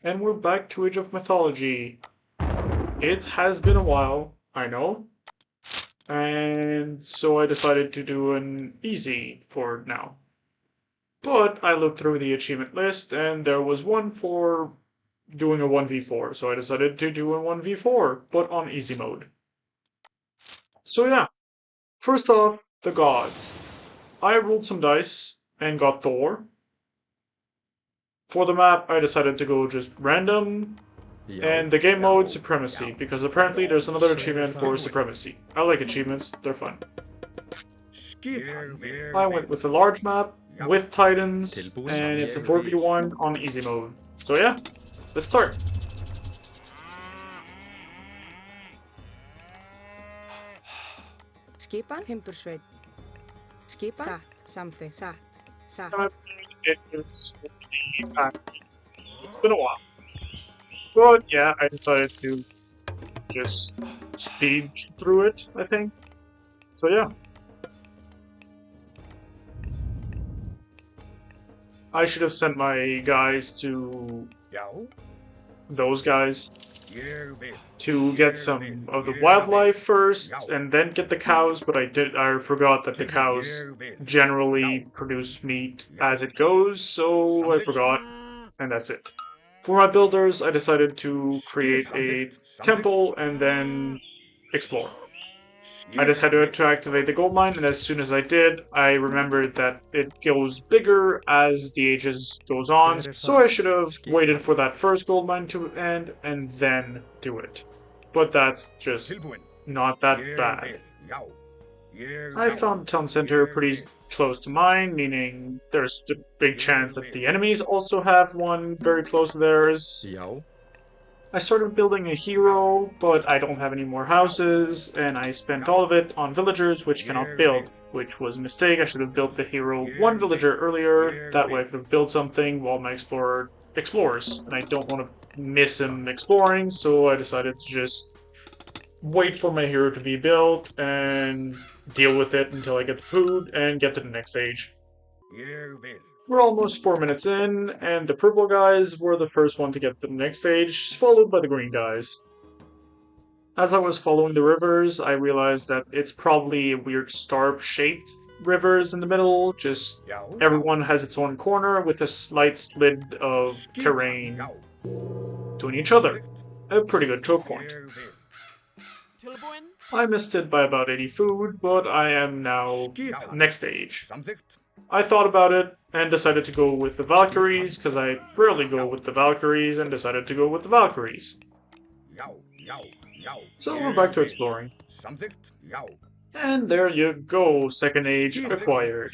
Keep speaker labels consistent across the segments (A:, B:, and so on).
A: And we're back to Age of Mythology. It has been a while, I know, and so I decided to do an easy for now. But I looked through the achievement list and there was one for doing a 1v4, so I decided to do a 1v4, but on easy mode. So yeah, first off, the gods. I rolled some dice and got Thor. For the map, I decided to go just random, and the game mode, Supremacy, because apparently there's another achievement for Supremacy. I like achievements, they're fun. I went with a large map, with Titans, and it's a 4v1 on easy mode. So yeah, let's start.
B: Skipan, Timbursveit. Skipan, satt, samþykkt, satt.
A: It's been a while. But yeah, I decided to just speed through it, I think. So yeah. I should have sent my guys to those guys to get some of the wildlife first and then get the cows, but I forgot that the cows generally produce meat as it goes, so I forgot, and that's it. For my builders, I decided to create a temple and then explore. I just had to activate the gold mine, and as soon as I did, I remembered that it goes bigger as the ages goes on, so I should have waited for that first gold mine to end and then do it. But that's just not that bad. I found the town center pretty close to mine, meaning there's a big chance that the enemies also have one very close to theirs. I started building a hero, but I don't have any more houses, and I spent all of it on villagers which cannot build, which was a mistake. I should have built the hero one villager earlier, that way I could have built something while my explorer explores, and I don't want to miss him exploring, so I decided to just wait for my hero to be built and deal with it until I get the food and get to the next stage. We're almost 4 minutes in, and the purple guys were the first one to get to the next stage, followed by the green guys. As I was following the rivers, I realized that it's probably a weird star-shaped rivers in the middle, just everyone has its own corner with a slight slid of terrain between each other. A pretty good choke point. I missed it by about 80 food, but I am now next stage. I thought about it and decided to go with the Valkyries, because I rarely go with the Valkyries, and decided to go with the Valkyries. So we're back to exploring. And there you go, second age acquired.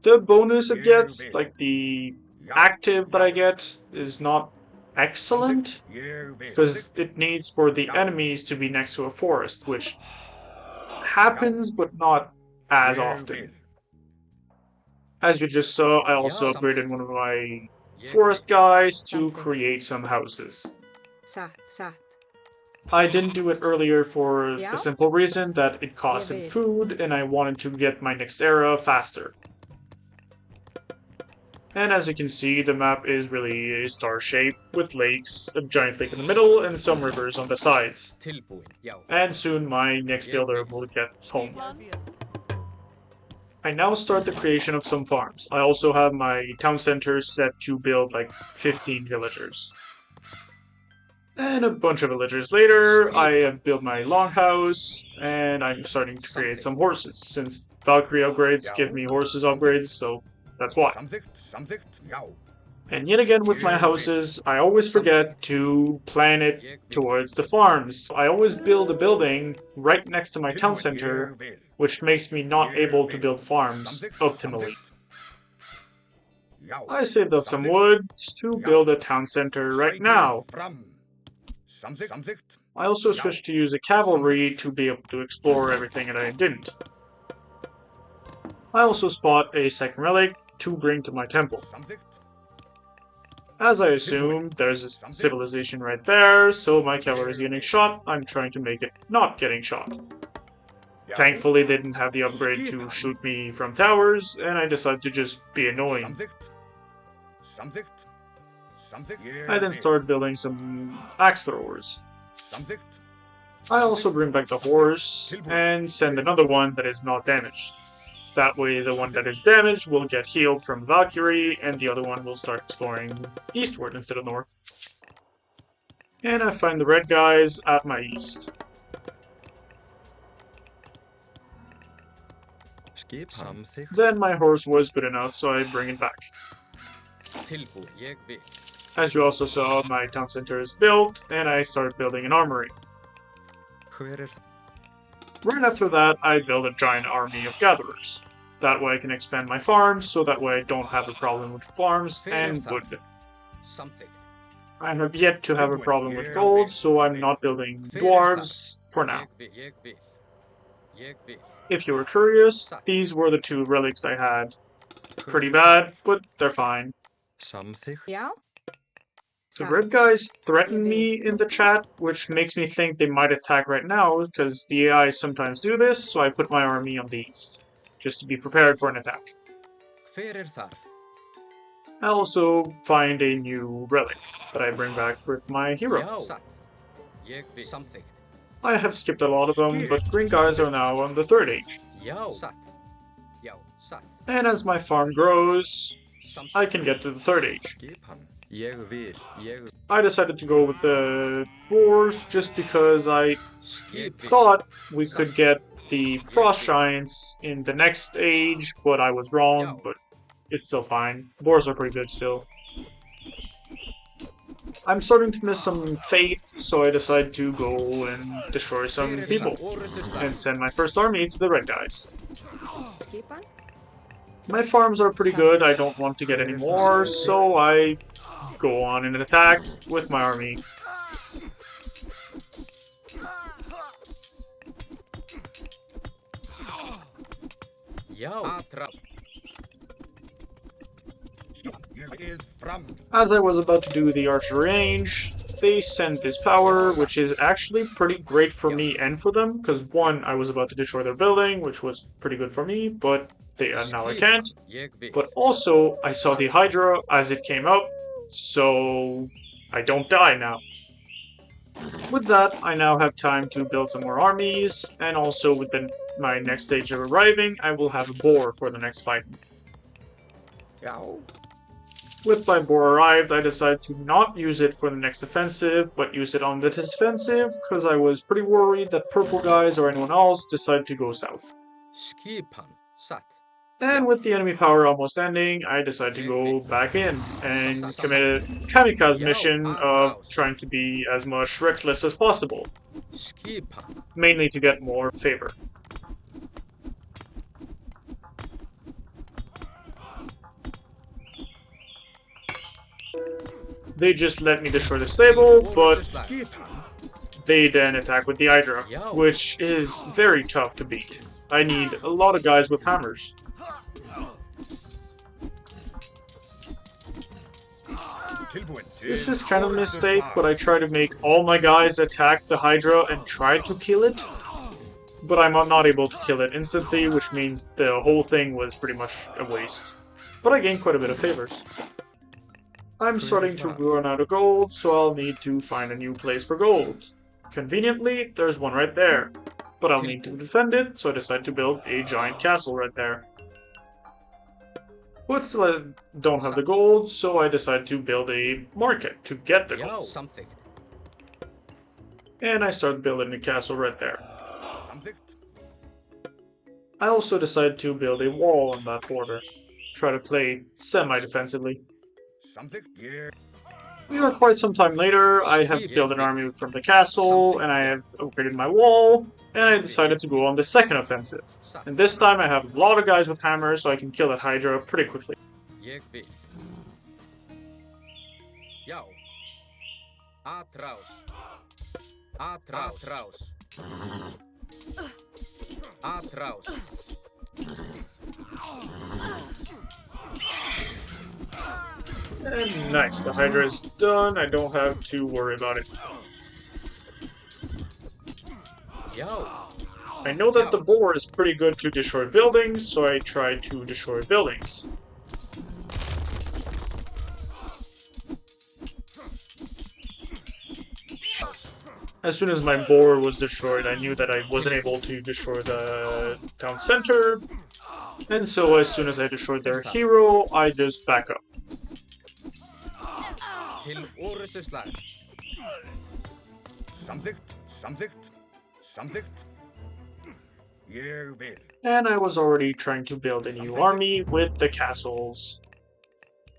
A: The bonus it gets, like the active that I get, is not excellent, because it needs for the enemies to be next to a forest, which happens but not as often. As you just saw, I also upgraded one of my forest guys to create some houses. I didn't do it earlier for the simple reason that it costed food and I wanted to get my next era faster. And as you can see, the map is really a star shape with lakes, a giant lake in the middle, and some rivers on the sides. And soon my next builder will get home. I now start the creation of some farms. I also have my town center set to build like 15 villagers. And a bunch of villagers later, I have built my longhouse, and I'm starting to create some horses, since Valkyrie upgrades give me horses upgrades, so that's why. And yet again with my houses, I always forget to plan it towards the farms. I always build a building right next to my town center, which makes me not able to build farms optimally. I saved up some wood to build a town center right now. I also switched to use a cavalry to be able to explore everything that I didn't. I also spot a second relic to bring to my temple. As I assumed, there's a civilization right there, so my cavalry is getting shot. I'm trying to make it not getting shot. Thankfully, they didn't have the upgrade to shoot me from towers, and I decided to just be annoying. I then started building some axe throwers. I also bring back the horse and send another one that is not damaged. That way the one that is damaged will get healed from Valkyrie and the other one will start exploring eastward instead of north. And I find the red guys at my east. Then my horse was good enough, so I bring it back. As you also saw, my town center is built, and I start building an armory. Right after that, I build a giant army of gatherers. That way I can expand my farms, so that way I don't have a problem with farms and wood. I have yet to have a problem with gold, so I'm not building dwarves for now. If you were curious, these were the two relics I had. Pretty bad, but they're fine.
B: Já.
A: The red guys threaten me in the chat, which makes me think they might attack right now, because the AI sometimes do this, so I put my army on the east, just to be prepared for an attack. I also find a new relic that I bring back for my hero. I have skipped a lot of them, but green guys are now on the 3rd age. And as my farm grows, I can get to the 3rd age. I decided to go with the dwarves just because I thought we could get the frost giants in the next age, but I was wrong, but it's still fine. Boars are pretty good still. I'm starting to miss some faith, so I decide to go and destroy some people and send my first army to the red guys.
B: Skipan.
A: My farms are pretty good, I don't want to get any more, so I go on an attack with my army. As I was about to do the archer range, they sent this power, which is actually pretty great for me and for them, because one, I was about to destroy their building, which was pretty good for me, but now I can't. But also, I saw the Hydra as it came out, so I don't die now. With that, I now have time to build some more armies, and also with my next stage of arriving, I will have a boar for the next fight. With my boar arrived, I decided to not use it for the next offensive, but use it on the defensive, because I was pretty worried that purple guys or anyone else decided to go south. And with the enemy power almost ending, I decided to go back in and commit a kamikaze mission of trying to be as much reckless as possible, mainly to get more favor. They just let me destroy the stable, but they then attack with the Hydra, which is very tough to beat. I need a lot of guys with hammers. This is kind of a mistake, but I try to make all my guys attack the Hydra and try to kill it. But I'm not able to kill it instantly, which means the whole thing was pretty much a waste. But I gained quite a bit of favors. I'm starting to run out of gold, so I'll need to find a new place for gold. Conveniently, there's one right there. But I'll need to defend it, so I decide to build a giant castle right there. But still I don't have the gold, so I decide to build a market to get the gold. And I start building a castle right there. I also decide to build a wall on that border. Try to play semi-defensively. We are quite some time later. I have built an army from the castle, and I have upgraded my wall, and I decided to go on the second offensive. And this time I have a lot of guys with hammers, so I can kill that Hydra pretty quickly. And nice, the Hydra is done, I don't have to worry about it. I know that the boar is pretty good to destroy buildings, so I try to destroy buildings. As soon as my board was destroyed, I knew that I wasn't able to destroy the town center, and so as soon as I destroyed their hero, I just back up.
B: Til orustuslag.
C: Samþykkt, samþykkt, samþykkt. Ég vil.
A: And I was already trying to build a new army with the castles.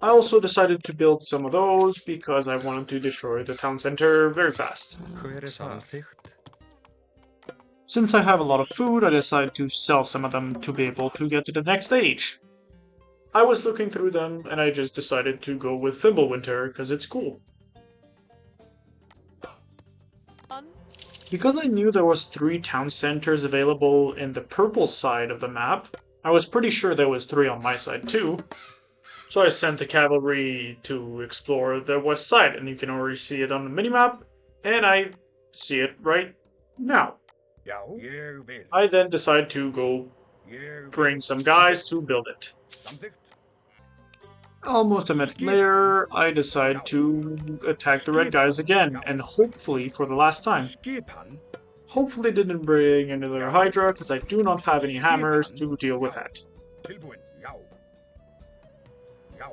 A: I also decided to build some of those because I wanted to destroy the town center very fast.
B: Samþykkt.
A: Since I have a lot of food, I decided to sell some of them to be able to get to the next stage. I was looking through them and I just decided to go with Thimblewinter because it's cool. Because I knew there was 3 town centers available in the purple side of the map, I was pretty sure there was 3 on my side too. So I sent the cavalry to explore the west side, and you can already see it on the minimap, and I see it right now.
C: Já, ég vil.
A: I then decide to go bring some guys to build it.
C: Samþykkt.
A: Almost a minute later, I decide to attack the red guys again, and hopefully for the last time.
C: Skipan.
A: Hopefully didn't bring another Hydra, because I do not have any hammers to deal with that.
C: Tilbúin, já. Já.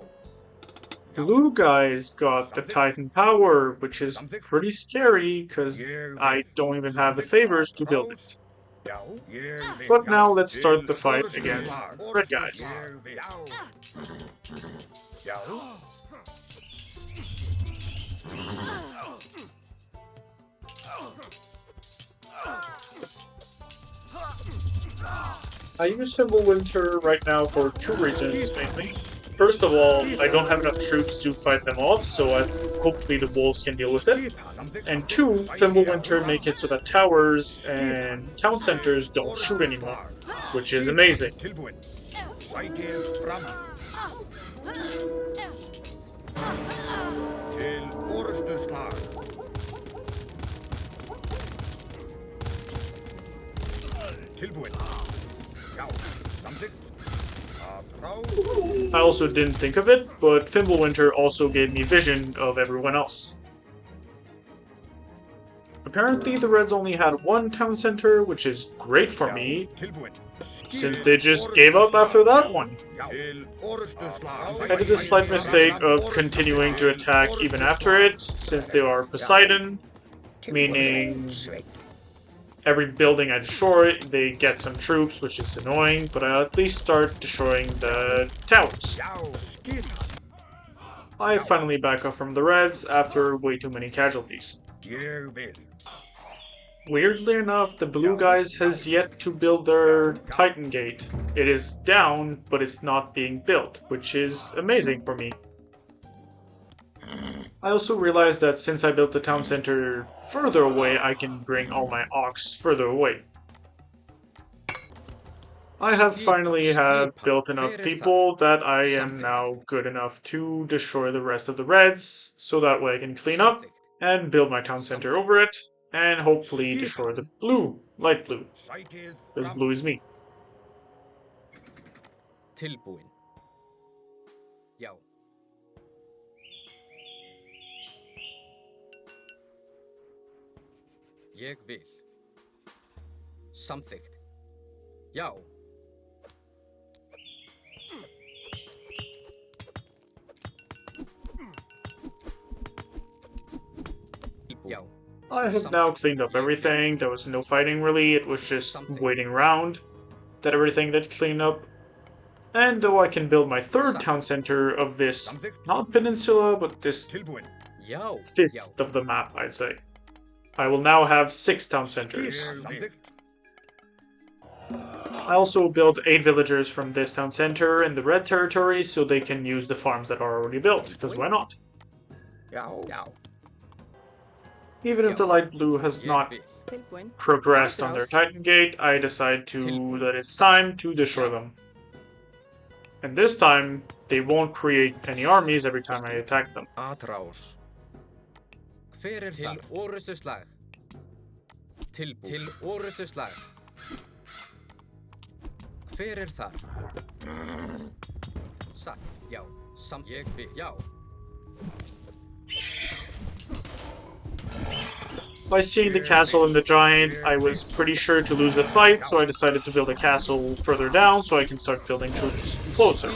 A: Blue guys got the Titan power, which is pretty scary, because I don't even have the favors to build it.
C: Já, ég vil.
A: But now let's start the fight against red guys.
C: Ég vil. Já.
A: I use Thimblewinter right now for 2 reasons, mainly. First of all, I don't have enough troops to fight them off, so hopefully the wolves can deal with it. And 2, Thimblewinter make it so that towers and town centers don't shoot anymore, which is amazing.
C: Tilbúin. Sækið fram. Til orustuslag. Tilbúin. Já, samþykkt. Að ráð.
A: I also didn't think of it, but Thimblewinter also gave me vision of everyone else. Apparently the Reds only had 1 town center, which is great for me,
C: Tilbúin.
A: since they just gave up after that one.
C: Til orustuslag.
A: I did the slight mistake of continuing to attack even after it, since they are Poseidon, meaning every building I destroy, they get some troops, which is annoying, but I at least start destroying the towers.
C: Já, skipan.
A: I finally back up from the Reds after way too many casualties.
C: Ég vil.
A: Weirdly enough, the blue guys has yet to build their Titan Gate. It is down, but it's not being built, which is amazing for me. I also realized that since I built the town center further away, I can bring all my ox further away. I have finally built enough people that I am now good enough to destroy the rest of the Reds, so that way I can clean up and build my town center over it, and hopefully destroy the blue, light blue,
C: Sækið
A: because
C: fram.
A: blue is me.
B: Tilbúin. Já. Ég vil. Samþykkt. Já. Já.
A: I have now cleaned up everything. There was no fighting really, it was just waiting around that everything did clean up. And though I can build my 3rd town center of this, not peninsula, but this
C: Tilbúin.
B: Já.
A: 5th of the map, I'd say, I will now have 6 town centers.
C: Samþykkt.
A: I also built 8 villagers from this town center in the red territory so they can use the farms that are already built, because why not?
C: Já. Já.
A: Even if the light blue has not
B: Tilbúin.
A: progressed on their Titan Gate, I decide that it's time to destroy them. And this time, they won't create any armies every time I attack them.
C: Atrás.
B: Hver er til orustuslag? Tilbúin. Til orustuslag. Hver er þar? Satt. Já. Ég vil. Já.
A: By seeing the castle and the giant, I was pretty sure to lose the fight, so I decided to build a castle further down so I can start building troops closer.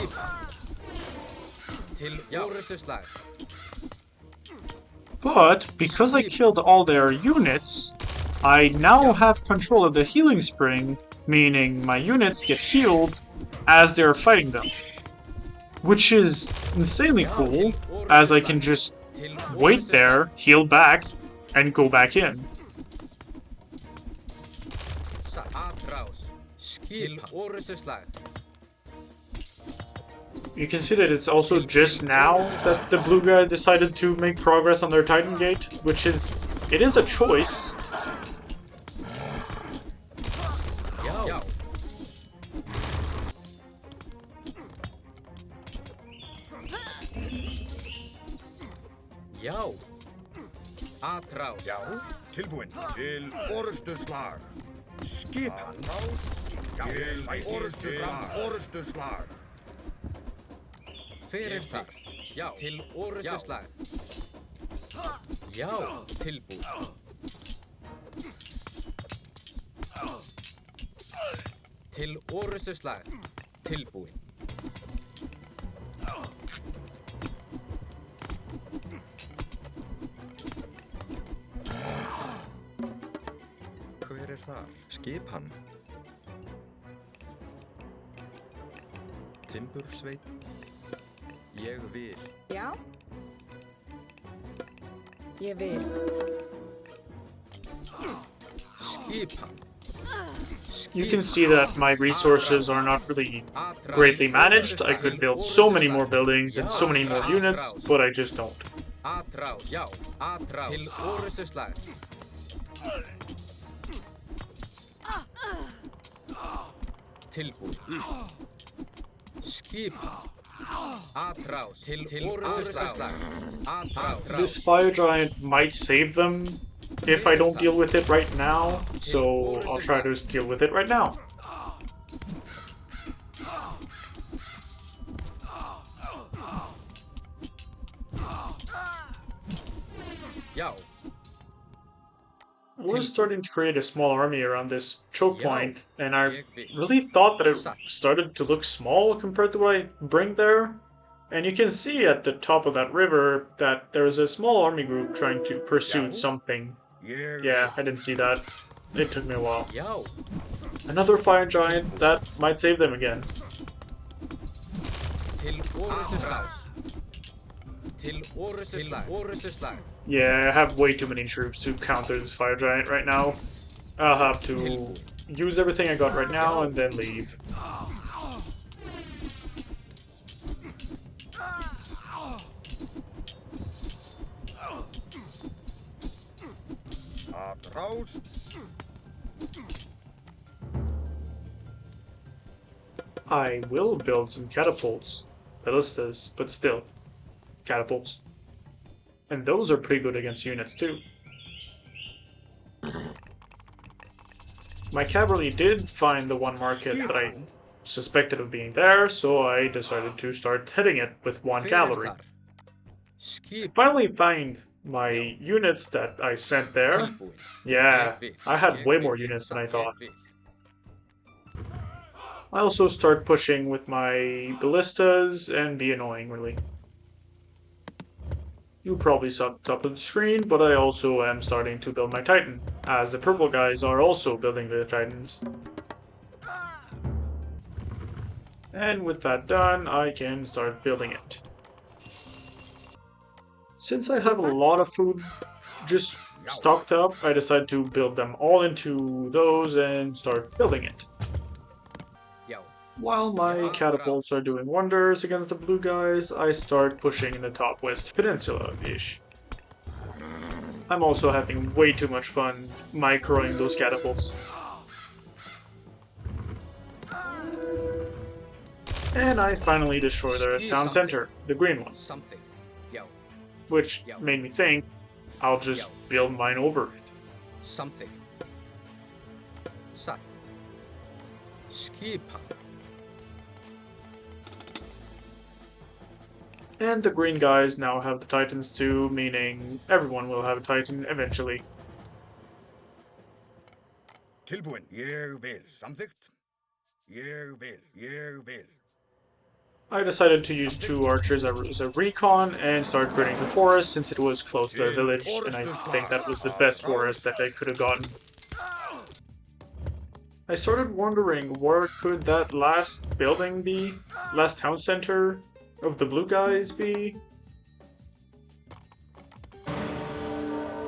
B: Til orustuslag.
A: But, because I killed all their units, I now have control of the healing spring, meaning my units get healed as they're fighting them. Which is insanely cool, as I can just wait there, heal back, and go back in.
B: Atrás. Til orustuslag.
A: You can see that it's also just now that the blue guy decided to make progress on their Titan Gate, which is... it is a choice.
B: Já. Já. Atrás.
C: Já, tilbúin. Til orustuslag. Skipan. Já, til orustuslag.
B: Hver þar? Já. Til orustuslag. Já. Tilbúið. Til orustuslag. Tilbúið.
C: Hver þar? Skipan. Timbursveit. Ég vil.
D: Já. Ég vil.
B: Skipan.
A: You can see that my resources are not really greatly managed. I could build so many more buildings and so many more units, but I just don't.
B: Atrás. Já. Atrás. Til orustuslag. Tilbúið. Skipan. Atrás. Til orustuslag. Atrás.
A: This fire giant might save them if I don't deal with it right now, so I'll try to deal with it right now.
B: Já.
A: We're starting to create a small army around this choke point, and I really thought that it started to look small compared to what I bring there. And you can see at the top of that river that there's a small army group trying to pursue something. Yeah, I didn't see that. It took me a while.
B: Já.
A: Another fire giant, that might save them again.
B: Til orustuslag. Til orustuslag. Orustuslag.
A: Yeah, I have way too many troops to counter this fire giant right now. I'll have to use everything I got right now and then leave.
C: Atrás.
A: I will build some catapults, ballistas, but still, catapults. And those are pretty good against units too. My cavalry did find the one market that I suspected of being there, so I decided to start hitting it with one cavalry. Finally find my units that I sent there. Yeah, I had way more units than I thought. I also start pushing with my ballistas and be annoying, really. You probably saw at the top of the screen, but I also am starting to build my Titan, as the purple guys are also building their Titans. And with that done, I can start building it. Since I have a lot of food just stocked up, I decided to build them all into those and start building it.
B: Já.
A: While my catapults are doing wonders against the blue guys, I start pushing in the top west peninsula-ish. I'm also having way too much fun microing those catapults. And I finally destroy their town center, the green one,
B: Something. Já.
A: which made me think I'll just build mine over it.
B: Something. Satt. Skipan.
A: And the green guys now have the Titans too, meaning everyone will have a Titan eventually.
C: Tilbúin. Ég vil. Samþykkt. Ég vil.
A: I decided to use 2 archers as a recon and start burning the forest since it was close to their village, and I think that was the best forest that I could have gotten. I started wondering where could that last building be? Last town center of the blue guys be?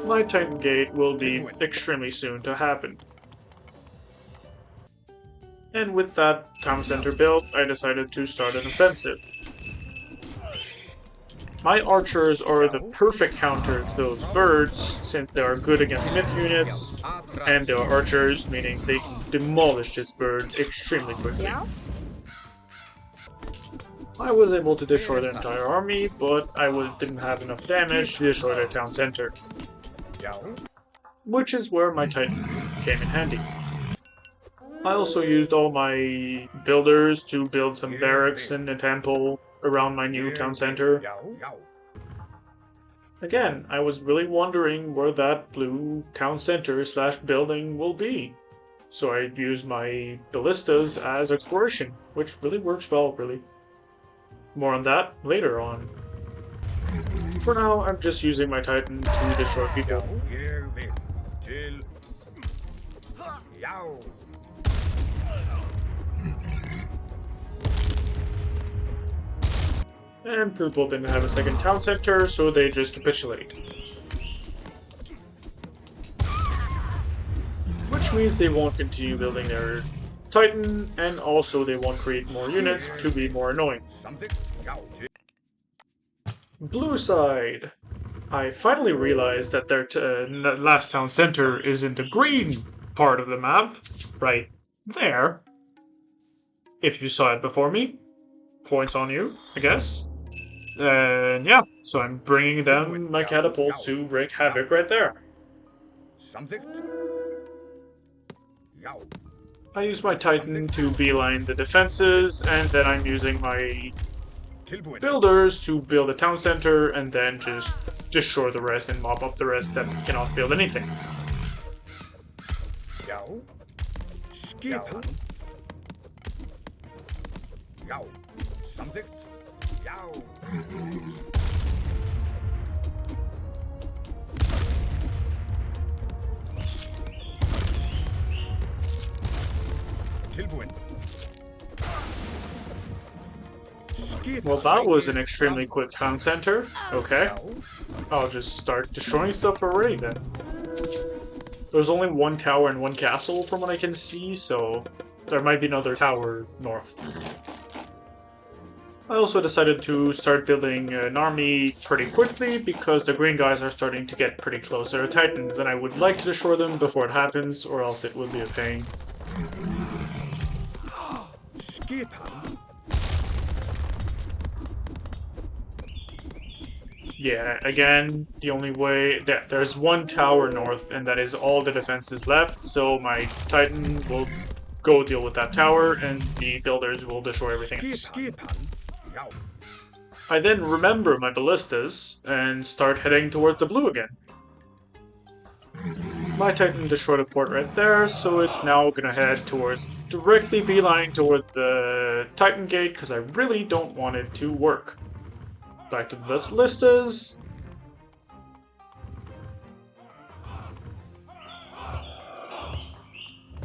A: My Titan Gate will be extremely soon to happen. And with that town center built, I decided to start an offensive. My archers are the perfect counter to those birds, since they are good against myth units, and they are archers, meaning they can demolish this bird extremely quickly. I was able to destroy their entire army, but I didn't have enough damage to destroy their town center. Which is where my Titan came in handy. I also used all my builders to build some barracks and a temple around my new town center. Again, I was really wondering where that blue town center / building will be. So I used my ballistas as exploration, which really works well, really. More on that later on. For now, I'm just using my Titan to destroy people. And purple didn't have a second town center, so they just capitulate. Which means they won't continue building their Titan, and also they won't create more units to be more annoying. Blue side. I finally realized that their last town center is in the green part of the map, right there. If you saw it before me, points on you, I guess. And yeah, so I'm bringing down my catapults to wreak havoc right there. I use my Titan to beeline the defenses, and then I'm using my builders to build a town center, and then just destroy the rest and mop up the rest that cannot build anything. Well, that was an extremely quick town center. Okay. I'll just start destroying stuff already then. There's only 1 tower and 1 castle from what I can see, so there might be another tower north. I also decided to start building an army pretty quickly because the green guys are starting to get pretty close to their Titans, and I would like to destroy them before it happens, or else it will be a pain. Yeah, again, the only way that there's 1 tower north, and that is all the defenses left, so my Titan will go deal with that tower, and the builders will destroy everything else. I then remember my ballistas, and start heading towards the blue again. My Titan destroyed a port right there, so it's now gonna head towards, directly beeline towards the Titan Gate, because I really don't want it to work. Back to the ballistas.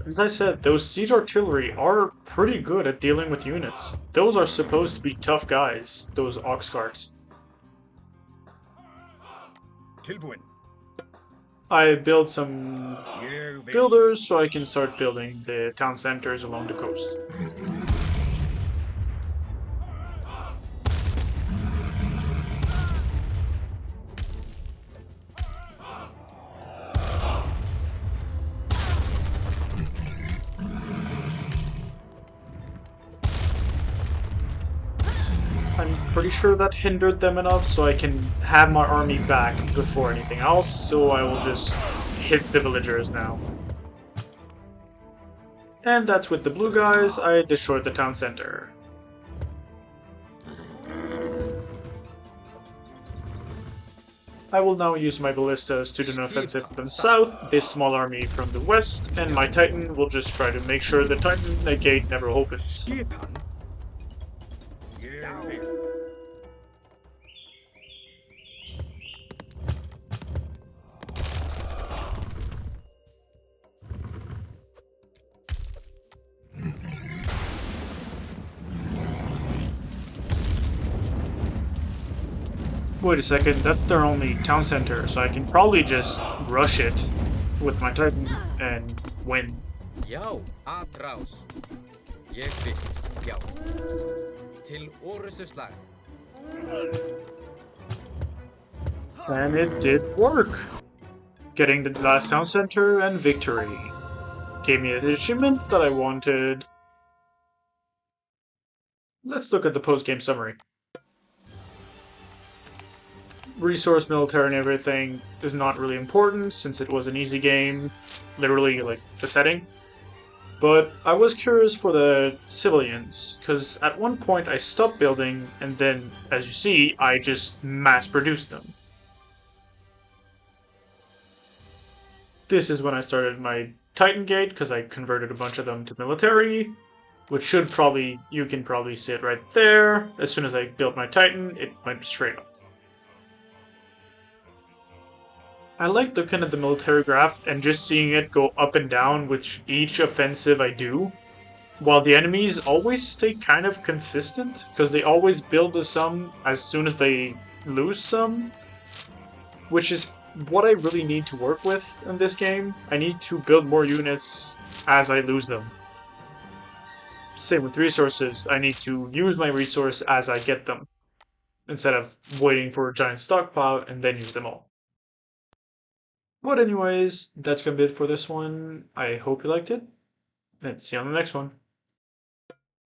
A: As I said, those siege artillery are pretty good at dealing with units. Those are supposed to be tough guys, those ox carts. I built some builders so I can start building the town centers along the coast. I'm pretty sure that hindered them enough so I can have my army back before anything else, so I will just hit the villagers now. And that's with the blue guys. I destroyed the town center. I will now use my ballistas to do an offensive from the south, this small army from the west, and my Titan will just try to make sure the Titan gate never opens.
C: Skipan. Ég vil.
A: Wait a second, that's their only town center, so I can probably just rush it with my Titan and win.
B: Já, atrás. Ég vil. Já. Til orustu slag.
A: And it did work! Getting the last town center and victory. Gave me an achievement that I wanted. Let's look at the post-game summary. Resource, military, and everything is not really important since it was an easy game, literally like the setting. But I was curious for the civilians, because at one point I stopped building, and then, as you see, I just mass-produced them. This is when I started my Titan Gate, because I converted a bunch of them to military, which you can probably see it right there. As soon as I built my Titan, it went straight up. I like looking at the military graph and just seeing it go up and down with each offensive I do, while the enemies always stay kind of consistent, because they always build a some as soon as they lose some, which is what I really need to work with in this game. I need to build more units as I lose them. Same with resources, I need to use my resource as I get them, instead of waiting for a giant stockpile and then use them all. But anyways, that's gonna be it for this one. I hope you liked it, and see you on the next one.